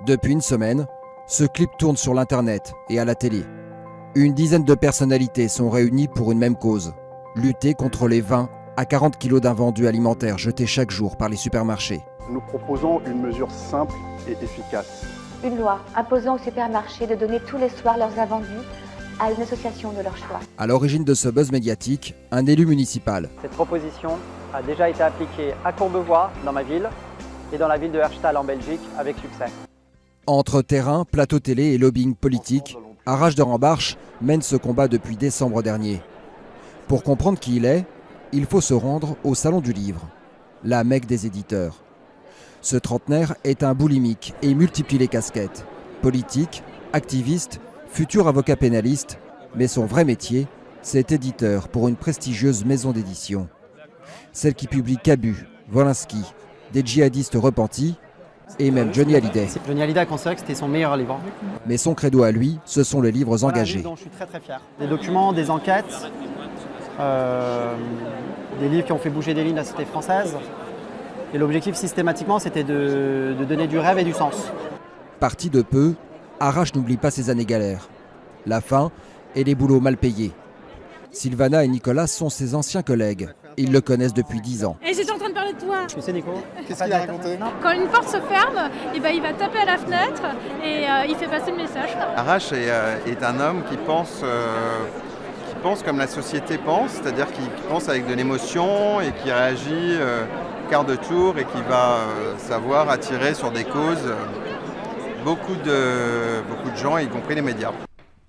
Depuis une semaine, ce clip tourne sur l'internet et à la télé. Une dizaine de personnalités sont réunies pour une même cause, lutter contre les 20 à 40 kilos d'invendus alimentaires jetés chaque jour par les supermarchés. Nous proposons une mesure simple et efficace. Une loi imposant aux supermarchés de donner tous les soirs leurs invendus à une association de leur choix. À l'origine de ce buzz médiatique, un élu municipal. Cette proposition a déjà été appliquée à Courbevoie, dans ma ville, et dans la ville de Herstal en Belgique, avec succès. Entre terrain, plateau télé et lobbying politique, Arash de Rambarch mène ce combat depuis décembre dernier. Pour comprendre qui il est, il faut se rendre au Salon du Livre, la Mecque des éditeurs. Ce trentenaire est un boulimique et multiplie les casquettes. Politique, activiste, futur avocat pénaliste, mais son vrai métier, c'est éditeur pour une prestigieuse maison d'édition. Celle qui publie Cabu, Wolinski, des djihadistes repentis et même Johnny Hallyday. Johnny Hallyday a considéré que c'était son meilleur livre. Mais son credo à lui, ce sont les livres engagés. Dont je suis très très fier. Des documents, des enquêtes, des livres qui ont fait bouger des lignes de la société française. Et l'objectif systématiquement, c'était de donner du rêve et du sens. Parti de peu, Arash n'oublie pas ses années galères. La faim et les boulots mal payés. Sylvana et Nicolas sont ses anciens collègues. Ils le connaissent depuis 10 ans. Et j'étais en train de parler de toi. C'est Nico. Qu'est-ce qu'il a raconté? Quand une porte se ferme, il va taper à la fenêtre et il fait passer le message. Arash est un homme qui pense comme la société pense, c'est-à-dire qui pense avec de l'émotion et qui réagit quart de tour et qui va savoir attirer sur des causes beaucoup de gens, y compris les médias.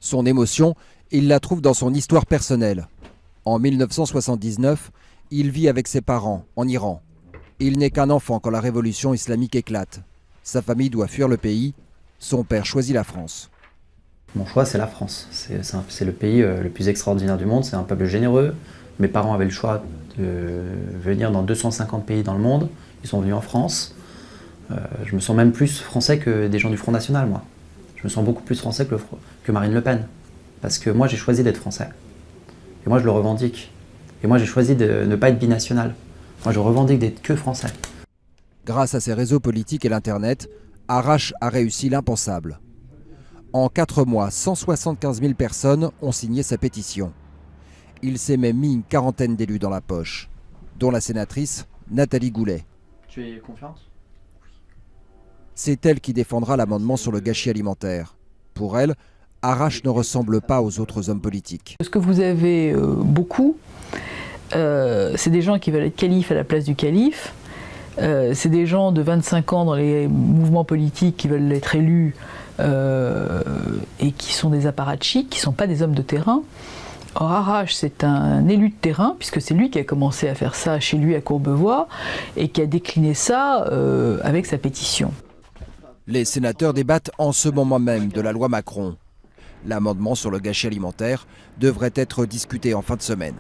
Son émotion, il la trouve dans son histoire personnelle. En 1979, il vit avec ses parents en Iran. Il n'est qu'un enfant quand la révolution islamique éclate. Sa famille doit fuir le pays. Son père choisit la France. Mon choix, c'est la France. C'est le pays le plus extraordinaire du monde. C'est un peuple généreux. Mes parents avaient le choix de venir dans 250 pays dans le monde. Ils sont venus en France. Je me sens même plus français que des gens du Front National, moi. Je me sens beaucoup plus français que Marine Le Pen. Parce que moi, j'ai choisi d'être français. Et moi, je le revendique. Et moi, j'ai choisi de ne pas être binational. Moi, je revendique d'être que français. Grâce à ses réseaux politiques et l'Internet, Arash a réussi l'impensable. En 4 mois, 175 000 personnes ont signé sa pétition. Il s'est même mis une quarantaine d'élus dans la poche, dont la sénatrice Nathalie Goulet. Tu es confiante? C'est elle qui défendra l'amendement sur le gâchis alimentaire. Pour elle, Arash ne ressemble pas aux autres hommes politiques. Ce que vous avez beaucoup, c'est des gens qui veulent être calife à la place du calife. C'est des gens de 25 ans dans les mouvements politiques qui veulent être élus et qui sont des apparatchiks, qui ne sont pas des hommes de terrain. Or, Arash, c'est un élu de terrain, puisque c'est lui qui a commencé à faire ça chez lui à Courbevoie et qui a décliné ça avec sa pétition. Les sénateurs débattent en ce moment même de la loi Macron. L'amendement sur le gâchis alimentaire devrait être discuté en fin de semaine.